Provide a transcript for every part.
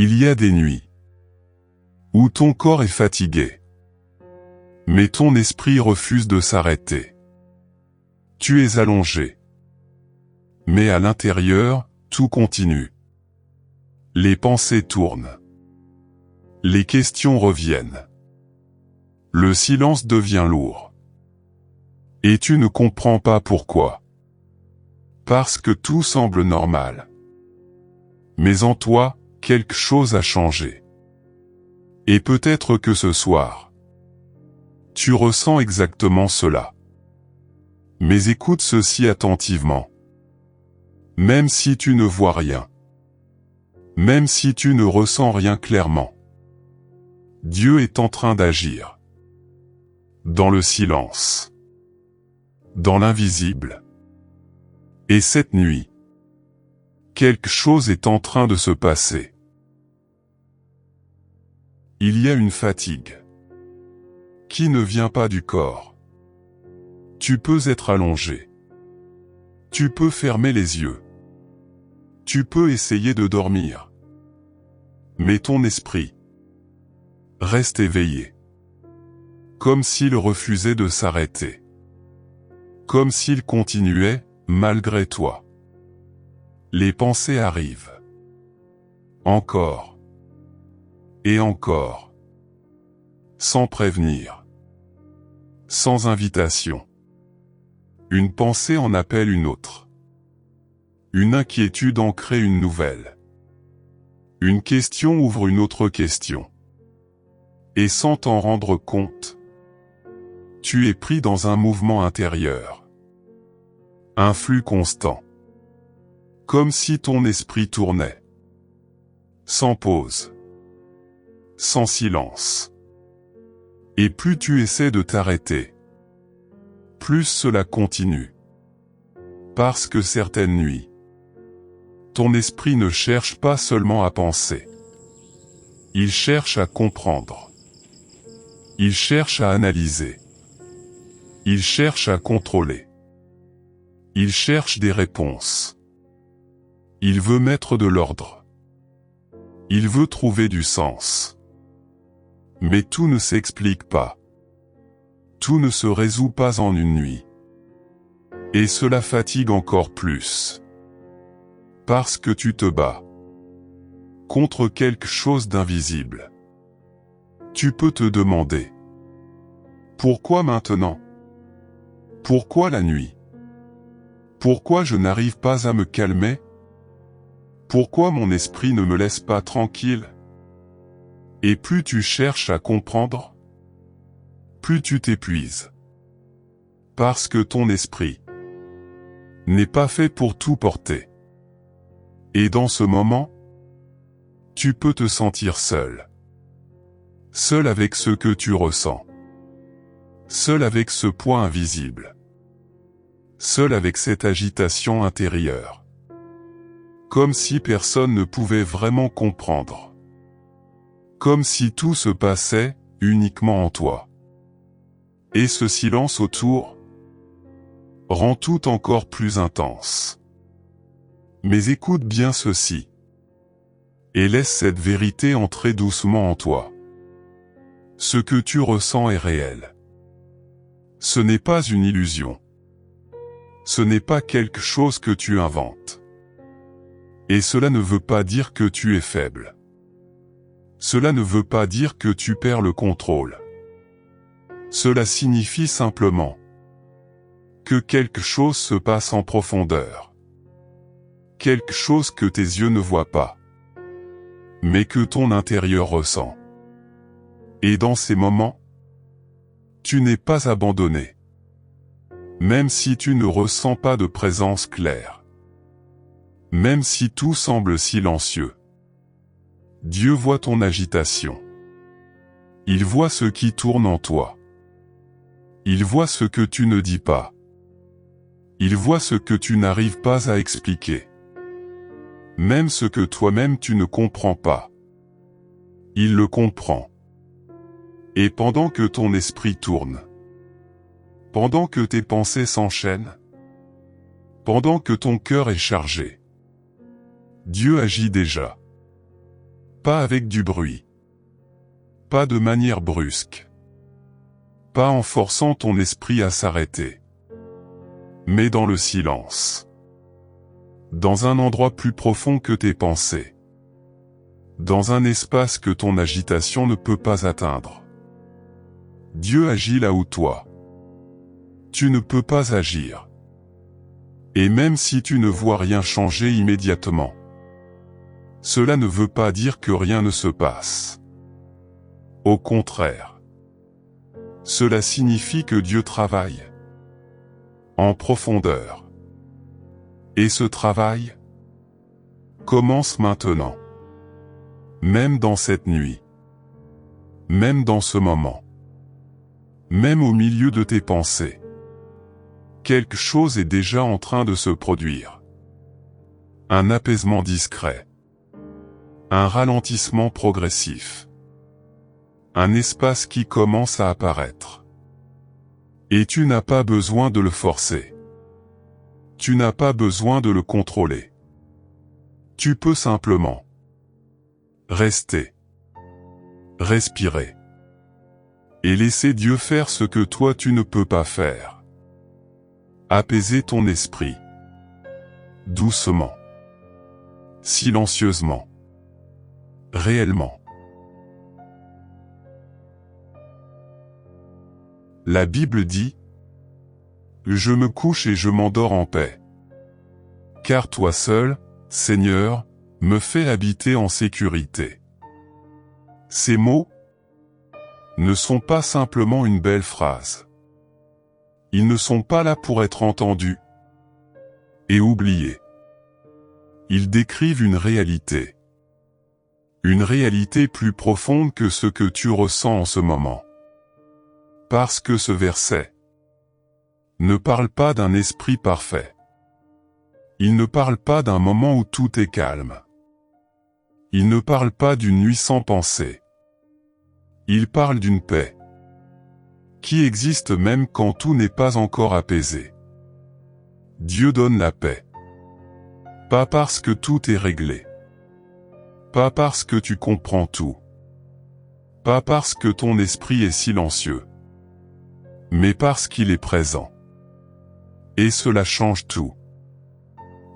Il y a des nuits où ton corps est fatigué, mais ton esprit refuse de s'arrêter. Tu es allongé, mais à l'intérieur, tout continue. Les pensées tournent. Les questions reviennent. Le silence devient lourd. Et tu ne comprends pas pourquoi. Parce que tout semble normal. Mais en toi, quelque chose a changé. Et peut-être que ce soir, tu ressens exactement cela. Mais écoute ceci attentivement. Même si tu ne vois rien, même si tu ne ressens rien clairement, Dieu est en train d'agir. Dans le silence, dans l'invisible. Et cette nuit, quelque chose est en train de se passer. Il y a une fatigue qui ne vient pas du corps. Tu peux être allongé. Tu peux fermer les yeux. Tu peux essayer de dormir. Mais ton esprit reste éveillé. Comme s'il refusait de s'arrêter. Comme s'il continuait, malgré toi. Les pensées arrivent. Encore. Et encore. Sans prévenir. Sans invitation. Une pensée en appelle une autre. Une inquiétude en crée une nouvelle. Une question ouvre une autre question. Et sans t'en rendre compte, tu es pris dans un mouvement intérieur. Un flux constant. Comme si ton esprit tournait. Sans pause. Sans silence. Et plus tu essaies de t'arrêter, plus cela continue. Parce que certaines nuits, ton esprit ne cherche pas seulement à penser. Il cherche à comprendre. Il cherche à analyser. Il cherche à contrôler. Il cherche des réponses. Il veut mettre de l'ordre. Il veut trouver du sens. Mais tout ne s'explique pas. Tout ne se résout pas en une nuit. Et cela fatigue encore plus. Parce que tu te bats contre quelque chose d'invisible. Tu peux te demander: pourquoi maintenant? Pourquoi la nuit? Pourquoi je n'arrive pas à me calmer? Pourquoi mon esprit ne me laisse pas tranquille? Et plus tu cherches à comprendre, plus tu t'épuises. Parce que ton esprit n'est pas fait pour tout porter. Et dans ce moment, tu peux te sentir seul. Seul avec ce que tu ressens. Seul avec ce poids invisible. Seul avec cette agitation intérieure. Comme si personne ne pouvait vraiment comprendre. Comme si tout se passait uniquement en toi. Et ce silence autour rend tout encore plus intense. Mais écoute bien ceci. Et laisse cette vérité entrer doucement en toi. Ce que tu ressens est réel. Ce n'est pas une illusion. Ce n'est pas quelque chose que tu inventes. Et cela ne veut pas dire que tu es faible. Cela ne veut pas dire que tu perds le contrôle. Cela signifie simplement que quelque chose se passe en profondeur. Quelque chose que tes yeux ne voient pas, mais que ton intérieur ressent. Et dans ces moments, tu n'es pas abandonné. Même si tu ne ressens pas de présence claire. Même si tout semble silencieux. Dieu voit ton agitation. Il voit ce qui tourne en toi. Il voit ce que tu ne dis pas. Il voit ce que tu n'arrives pas à expliquer. Même ce que toi-même tu ne comprends pas. Il le comprend. Et pendant que ton esprit tourne, pendant que tes pensées s'enchaînent, pendant que ton cœur est chargé, Dieu agit déjà. Pas avec du bruit. Pas de manière brusque. Pas en forçant ton esprit à s'arrêter. Mais dans le silence. Dans un endroit plus profond que tes pensées. Dans un espace que ton agitation ne peut pas atteindre. Dieu agit là où toi, tu ne peux pas agir. Et même si tu ne vois rien changer immédiatement, cela ne veut pas dire que rien ne se passe. Au contraire, cela signifie que Dieu travaille en profondeur. Et ce travail commence maintenant. Même dans cette nuit. Même dans ce moment. Même au milieu de tes pensées. Quelque chose est déjà en train de se produire. Un apaisement discret. Un ralentissement progressif. Un espace qui commence à apparaître. Et tu n'as pas besoin de le forcer. Tu n'as pas besoin de le contrôler. Tu peux simplement rester, respirer, et laisser Dieu faire ce que toi tu ne peux pas faire. Apaiser ton esprit, doucement, silencieusement, réellement. La Bible dit, « Je me couche et je m'endors en paix. Car toi seul, Seigneur, me fais habiter en sécurité. » Ces mots ne sont pas simplement une belle phrase. Ils ne sont pas là pour être entendus et oubliés. Ils décrivent une réalité plus profonde que ce que tu ressens en ce moment. Parce que ce verset ne parle pas d'un esprit parfait. Il ne parle pas d'un moment où tout est calme. Il ne parle pas d'une nuit sans pensée. Il parle d'une paix qui existe même quand tout n'est pas encore apaisé. Dieu donne la paix. Pas parce que tout est réglé. Pas parce que tu comprends tout. Pas parce que ton esprit est silencieux. Mais parce qu'il est présent. Et cela change tout.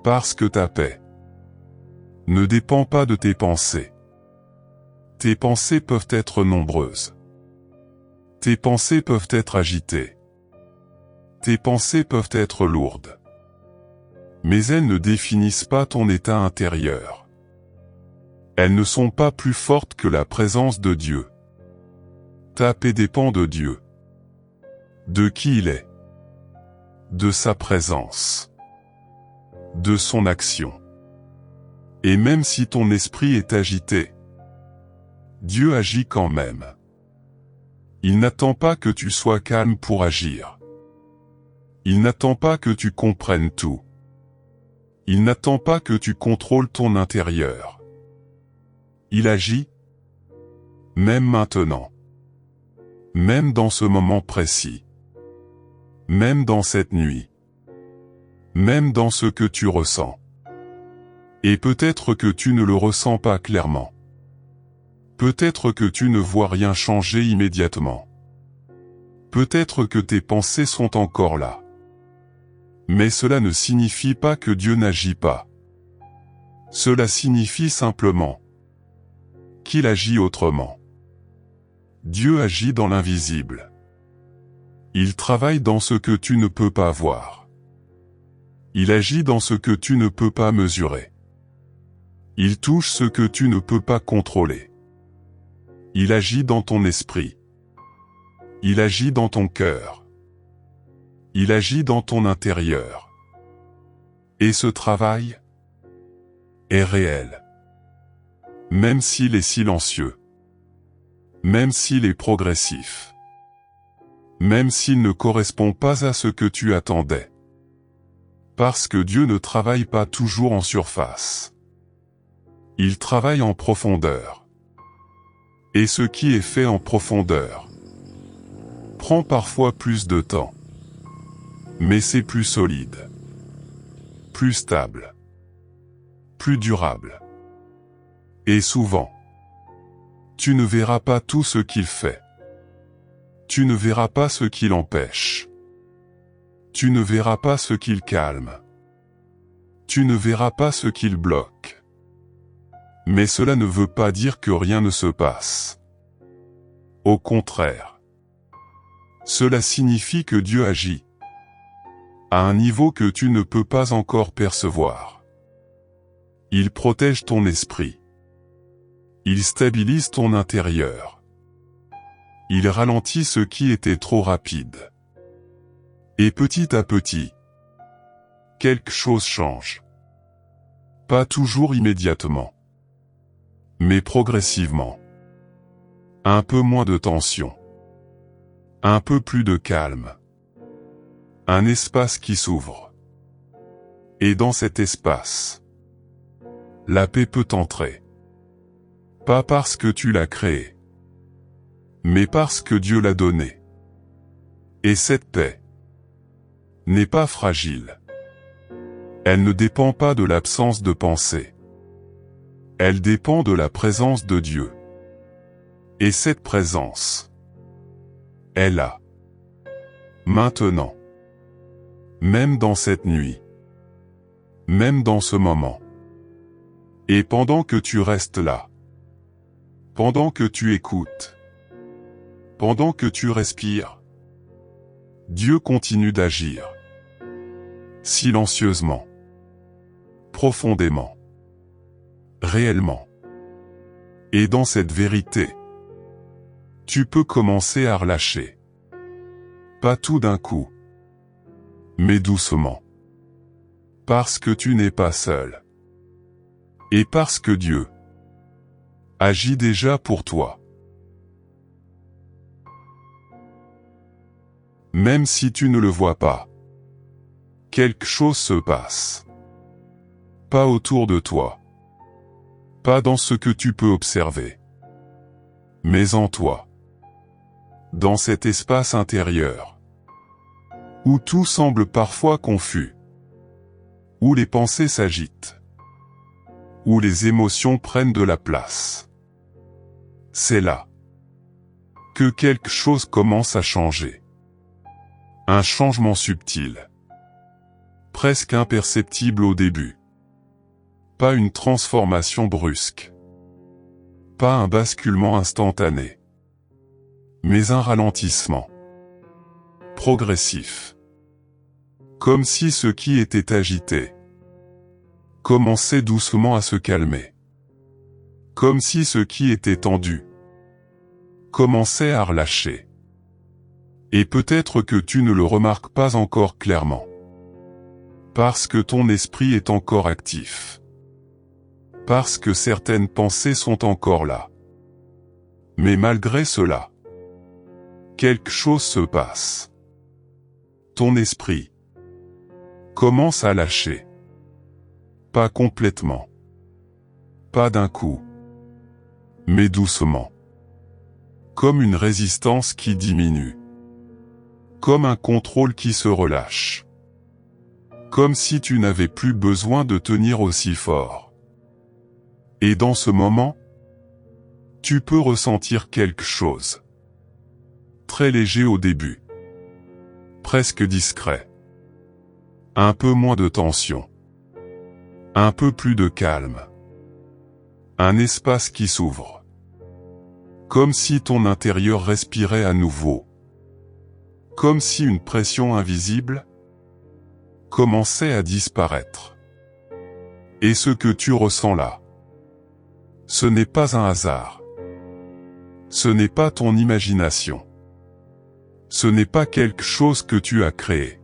Parce que ta paix ne dépend pas de tes pensées. Tes pensées peuvent être nombreuses. Tes pensées peuvent être agitées. Tes pensées peuvent être lourdes. Mais elles ne définissent pas ton état intérieur. Elles ne sont pas plus fortes que la présence de Dieu. Ta paix dépend de Dieu. De qui il est. De sa présence. De son action. Et même si ton esprit est agité, Dieu agit quand même. Il n'attend pas que tu sois calme pour agir. Il n'attend pas que tu comprennes tout. Il n'attend pas que tu contrôles ton intérieur. Il agit, même maintenant. Même dans ce moment précis. Même dans cette nuit. Même dans ce que tu ressens. Et peut-être que tu ne le ressens pas clairement. Peut-être que tu ne vois rien changer immédiatement. Peut-être que tes pensées sont encore là. Mais cela ne signifie pas que Dieu n'agit pas. Cela signifie simplement qu'il agit autrement. Dieu agit dans l'invisible. Il travaille dans ce que tu ne peux pas voir. Il agit dans ce que tu ne peux pas mesurer. Il touche ce que tu ne peux pas contrôler. Il agit dans ton esprit. Il agit dans ton cœur. Il agit dans ton intérieur. Et ce travail est réel. Même s'il est silencieux. Même s'il est progressif. Même s'il ne correspond pas à ce que tu attendais. Parce que Dieu ne travaille pas toujours en surface. Il travaille en profondeur. Et ce qui est fait en profondeur prend parfois plus de temps. Mais c'est plus solide. Plus stable. Plus durable. Et souvent, Tu ne verras pas tout ce qu'il fait. Tu ne verras pas ce qui l'empêche. Tu ne verras pas ce qu'il calme. Tu ne verras pas ce qu'il bloque. Mais cela ne veut pas dire que rien ne se passe. Au contraire. Cela signifie que Dieu agit à un niveau que tu ne peux pas encore percevoir. Il protège ton esprit. Il stabilise ton intérieur. Il ralentit ce qui était trop rapide. Et petit à petit, quelque chose change. Pas toujours immédiatement, mais progressivement. Un peu moins de tension. Un peu plus de calme. Un espace qui s'ouvre. Et dans cet espace, la paix peut entrer. Pas parce que tu l'as créée, mais parce que Dieu l'a donnée. Et cette paix n'est pas fragile. Elle ne dépend pas de l'absence de pensée. Elle dépend de la présence de Dieu. Et cette présence est là. Maintenant. Même dans cette nuit. Même dans ce moment. Et pendant que tu restes là. Pendant que tu écoutes. Pendant que tu respires. Dieu continue d'agir. Silencieusement. Profondément. Réellement. Et dans cette vérité, tu peux commencer à relâcher. Pas tout d'un coup, mais doucement. Parce que tu n'es pas seul. Et parce que Dieu agit déjà pour toi. Même si tu ne le vois pas, quelque chose se passe. Pas autour de toi. Pas dans ce que tu peux observer. Mais en toi. Dans cet espace intérieur. Où tout semble parfois confus. Où les pensées s'agitent. Où les émotions prennent de la place. C'est là que quelque chose commence à changer. Un changement subtil. Presque imperceptible au début. Pas une transformation brusque. Pas un basculement instantané. Mais un ralentissement. Progressif. Comme si ce qui était agité commençait doucement à se calmer. Comme si ce qui était tendu commençait à relâcher. Et peut-être que tu ne le remarques pas encore clairement. Parce que ton esprit est encore actif. Parce que certaines pensées sont encore là. Mais malgré cela, quelque chose se passe. Ton esprit commence à lâcher. Pas complètement. Pas d'un coup. Mais doucement. Comme une résistance qui diminue. Comme un contrôle qui se relâche. Comme si tu n'avais plus besoin de tenir aussi fort. Et dans ce moment, tu peux ressentir quelque chose. Très léger au début. Presque discret. Un peu moins de tension. Un peu plus de calme. Un espace qui s'ouvre. Comme si ton intérieur respirait à nouveau. Comme si une pression invisible commençait à disparaître. Et ce que tu ressens là, ce n'est pas un hasard. Ce n'est pas ton imagination. Ce n'est pas quelque chose que tu as créé.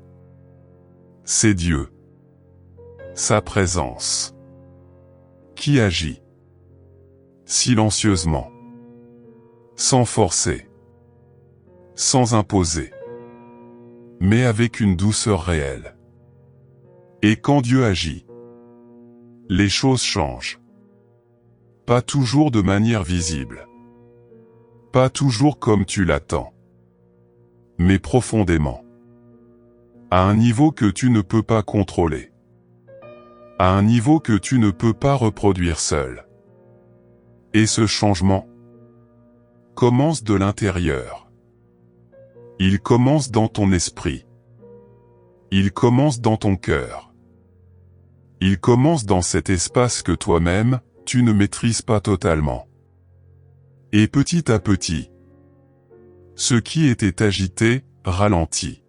C'est Dieu. Sa présence. Qui agit. Silencieusement. Sans forcer. Sans imposer. Mais avec une douceur réelle. Et quand Dieu agit, les choses changent. Pas toujours de manière visible. Pas toujours comme tu l'attends. Mais profondément. À un niveau que tu ne peux pas contrôler. À un niveau que tu ne peux pas reproduire seul. Et ce changement commence de l'intérieur. Il commence dans ton esprit. Il commence dans ton cœur. Il commence dans cet espace que toi-même, tu ne maîtrises pas totalement. Et petit à petit, ce qui était agité, ralentit.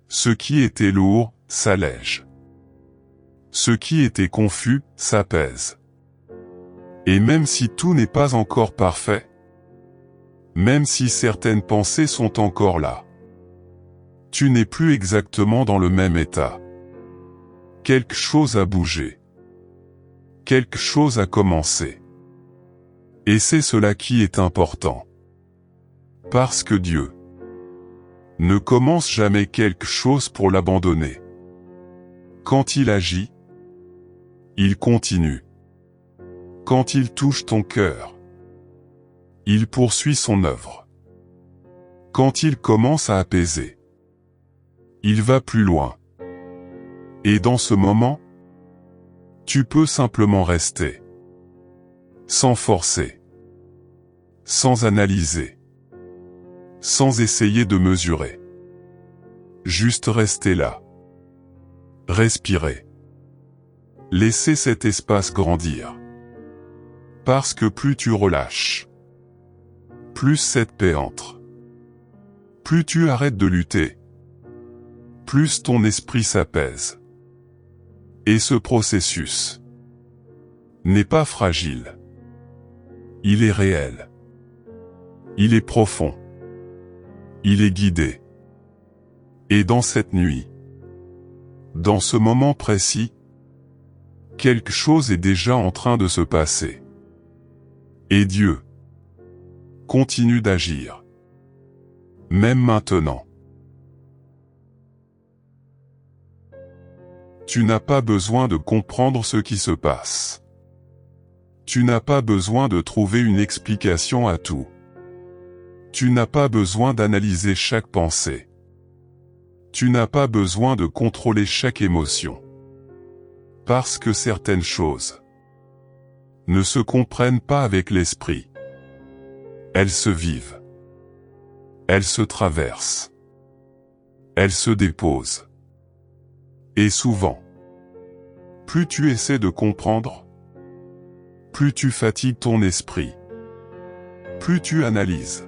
Ce qui était lourd, s'allège. Ce qui était confus, s'apaise. Et même si tout n'est pas encore parfait, même si certaines pensées sont encore là, tu n'es plus exactement dans le même état. Quelque chose a bougé. Quelque chose a commencé. Et c'est cela qui est important. Parce que Dieu ne commence jamais quelque chose pour l'abandonner. Quand il agit, il continue. Quand il touche ton cœur, il poursuit son œuvre. Quand il commence à apaiser, il va plus loin. Et dans ce moment, tu peux simplement rester. Sans forcer. Sans analyser. Sans essayer de mesurer. Juste rester là. Respirer. Laisser cet espace grandir. Parce que plus tu relâches, plus cette paix entre. Plus tu arrêtes de lutter, plus ton esprit s'apaise. Et ce processus n'est pas fragile. Il est réel. Il est profond. Il est guidé. Et dans cette nuit, dans ce moment précis, quelque chose est déjà en train de se passer. Et Dieu continue d'agir. Même maintenant. Tu n'as pas besoin de comprendre ce qui se passe. Tu n'as pas besoin de trouver une explication à tout. Tu n'as pas besoin d'analyser chaque pensée. Tu n'as pas besoin de contrôler chaque émotion. Parce que certaines choses ne se comprennent pas avec l'esprit. Elles se vivent. Elles se traversent. Elles se déposent. Et souvent, plus tu essaies de comprendre, plus tu fatigues ton esprit. Plus tu analyses,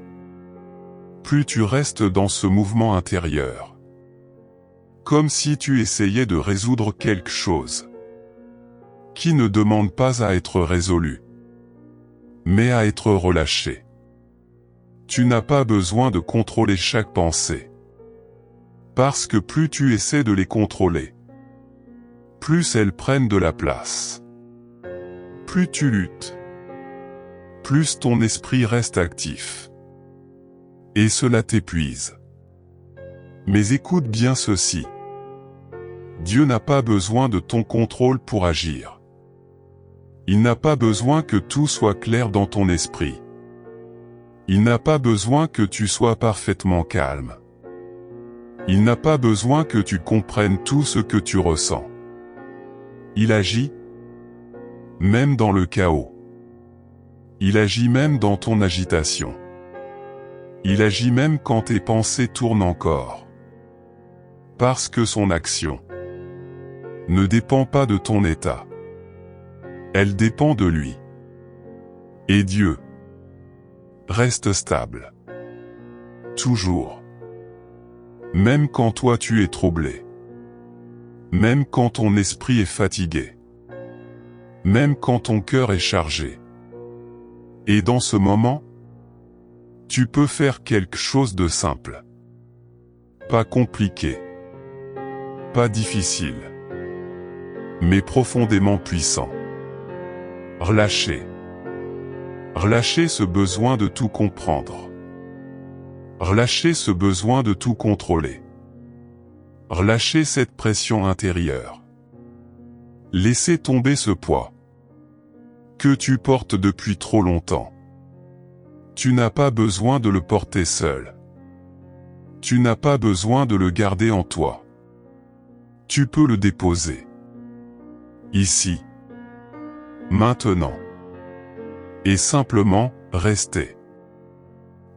plus tu restes dans ce mouvement intérieur. Comme si tu essayais de résoudre quelque chose qui ne demande pas à être résolu, mais à être relâché. Tu n'as pas besoin de contrôler chaque pensée. Parce que plus tu essaies de les contrôler, plus elles prennent de la place. Plus tu luttes, plus ton esprit reste actif. Et cela t'épuise. Mais écoute bien ceci. Dieu n'a pas besoin de ton contrôle pour agir. Il n'a pas besoin que tout soit clair dans ton esprit. Il n'a pas besoin que tu sois parfaitement calme. Il n'a pas besoin que tu comprennes tout ce que tu ressens. Il agit, même dans le chaos. Il agit même dans ton agitation. Il agit même quand tes pensées tournent encore. Parce que son action ne dépend pas de ton état. Elle dépend de lui. Et Dieu reste stable. Toujours. Même quand toi tu es troublé. Même quand ton esprit est fatigué. Même quand ton cœur est chargé. Et dans ce moment, tu peux faire quelque chose de simple. Pas compliqué. Pas difficile. Mais profondément puissant. Relâcher. Relâcher ce besoin de tout comprendre. Relâcher ce besoin de tout contrôler. Relâcher cette pression intérieure. Laissez tomber ce poids que tu portes depuis trop longtemps. Tu n'as pas besoin de le porter seul. Tu n'as pas besoin de le garder en toi. Tu peux le déposer. Ici. Maintenant. Et simplement, rester.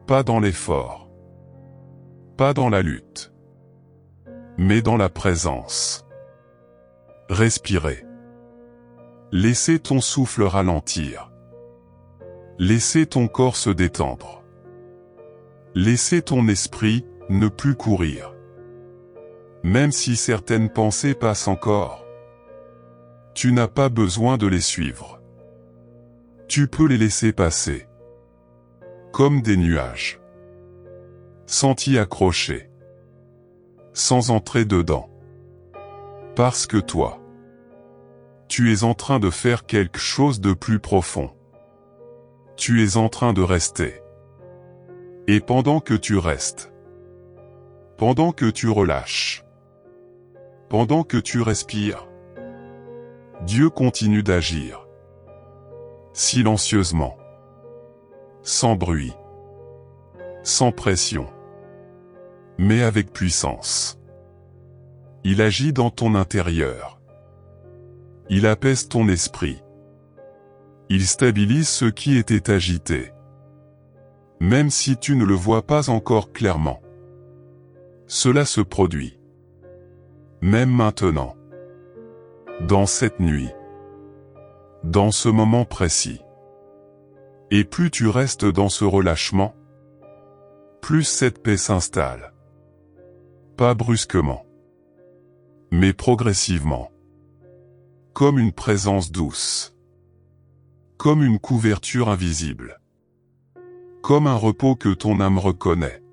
Pas dans l'effort. Pas dans la lutte. Mais dans la présence. Respirez. Laissez ton souffle ralentir. Laissez ton corps se détendre. Laissez ton esprit ne plus courir. Même si certaines pensées passent encore, tu n'as pas besoin de les suivre. Tu peux les laisser passer. Comme des nuages. Sans t'y accrocher. Sans entrer dedans. Parce que toi, tu es en train de faire quelque chose de plus profond. Tu es en train de rester. Et pendant que tu restes, pendant que tu relâches, pendant que tu respires, Dieu continue d'agir. Silencieusement. Sans bruit. Sans pression. Mais avec puissance. Il agit dans ton intérieur. Il apaise ton esprit. Il stabilise ce qui était agité. Même si tu ne le vois pas encore clairement. Cela se produit. Même maintenant. Dans cette nuit. Dans ce moment précis. Et plus tu restes dans ce relâchement, plus cette paix s'installe. Pas brusquement. Mais progressivement. Comme une présence douce. Comme une couverture invisible. Comme un repos que ton âme reconnaît.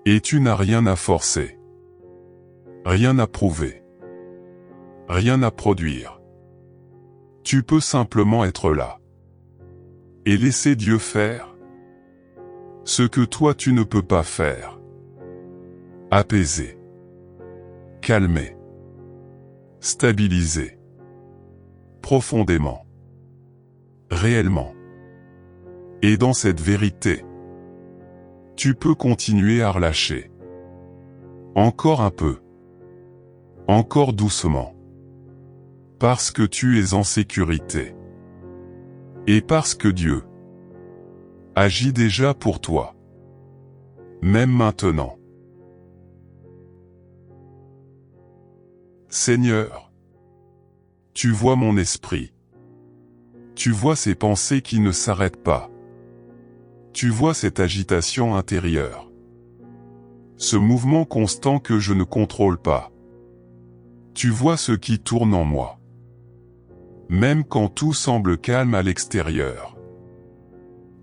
Et tu n'as rien à forcer. Rien à prouver. Rien à produire. Tu peux simplement être là. Et laisser Dieu faire ce que toi tu ne peux pas faire. Apaiser. Calmer. Stabiliser. Profondément. Réellement. Et dans cette vérité, tu peux continuer à relâcher. Encore un peu. Encore doucement. Parce que tu es en sécurité. Et parce que Dieu agit déjà pour toi. Même maintenant. Seigneur, tu vois mon esprit. Tu vois ces pensées qui ne s'arrêtent pas. Tu vois cette agitation intérieure. Ce mouvement constant que je ne contrôle pas. Tu vois ce qui tourne en moi. Même quand tout semble calme à l'extérieur.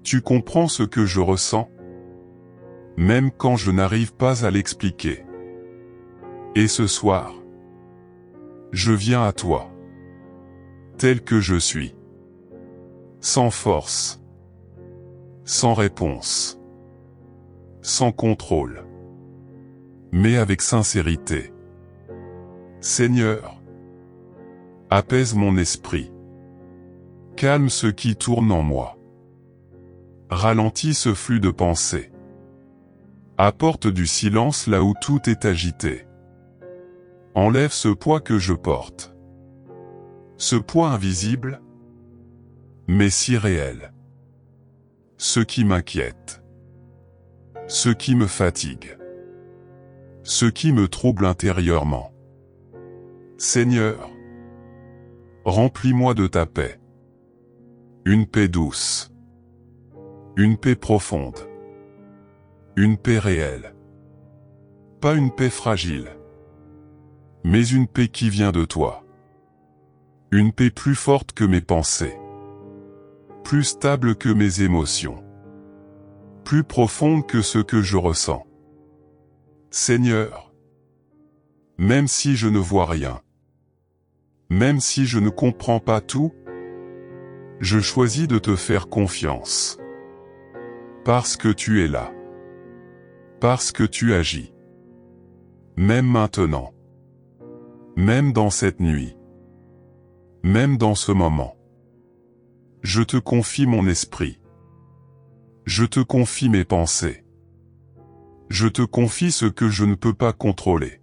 Tu comprends ce que je ressens. Même quand je n'arrive pas à l'expliquer. Et ce soir, je viens à toi. Tel que je suis. Sans force. Sans réponse. Sans contrôle. Mais avec sincérité. Seigneur, apaise mon esprit. Calme ce qui tourne en moi. Ralentis ce flux de pensées. Apporte du silence là où tout est agité. Enlève ce poids que je porte. Ce poids invisible, mais si réel. Ce qui m'inquiète. Ce qui me fatigue. Ce qui me trouble intérieurement. Seigneur, remplis-moi de ta paix. Une paix douce. Une paix profonde. Une paix réelle. Pas une paix fragile. Mais une paix qui vient de toi. Une paix plus forte que mes pensées. Plus stable que mes émotions. Plus profonde que ce que je ressens. Seigneur, même si je ne vois rien, même si je ne comprends pas tout, je choisis de te faire confiance. Parce que tu es là. Parce que tu agis. Même maintenant. Même dans cette nuit. Même dans ce moment. Je te confie mon esprit. Je te confie mes pensées. Je te confie ce que je ne peux pas contrôler.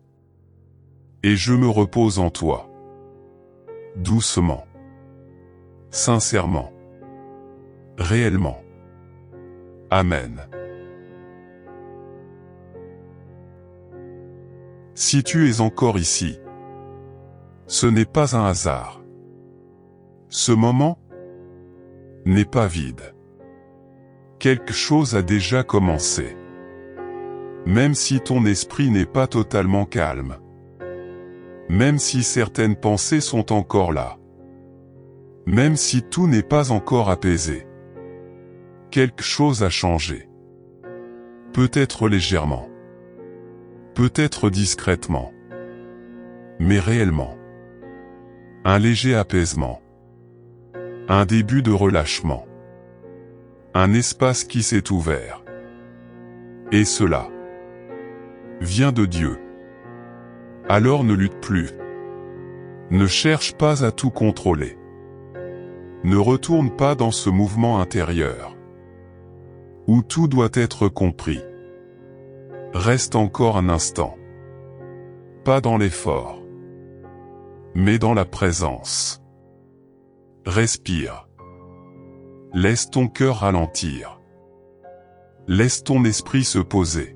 Et je me repose en toi. Doucement. Sincèrement. Réellement. Amen. Si tu es encore ici, ce n'est pas un hasard. Ce moment n'est pas vide. Quelque chose a déjà commencé. Même si ton esprit n'est pas totalement calme. Même si certaines pensées sont encore là. Même si tout n'est pas encore apaisé. Quelque chose a changé. Peut-être légèrement. Peut-être discrètement. Mais réellement. Un léger apaisement. Un début de relâchement. Un espace qui s'est ouvert. Et cela vient de Dieu. Alors ne lutte plus. Ne cherche pas à tout contrôler. Ne retourne pas dans ce mouvement intérieur, où tout doit être compris. Reste encore un instant. Pas dans l'effort, mais dans la présence. Respire. Laisse ton cœur ralentir. Laisse ton esprit se poser.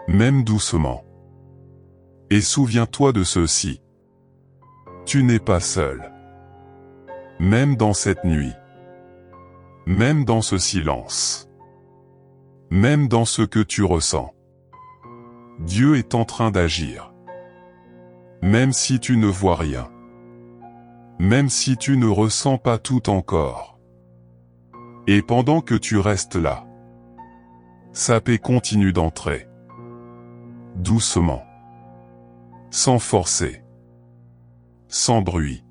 Même doucement. Et souviens-toi de ceci. Tu n'es pas seul. Même dans cette nuit. Même dans ce silence. Même dans ce que tu ressens. Dieu est en train d'agir. Même si tu ne vois rien. Même si tu ne ressens pas tout encore. Et pendant que tu restes là, sa paix continue d'entrer. Doucement. Sans forcer. Sans bruit.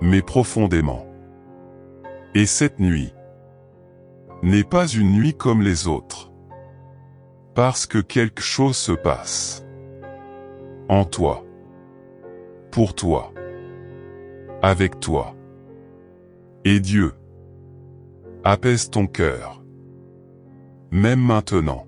Mais profondément. Et cette nuit n'est pas une nuit comme les autres. Parce que quelque chose se passe. En toi. Pour toi. Avec toi. Et Dieu apaise ton cœur. Même maintenant.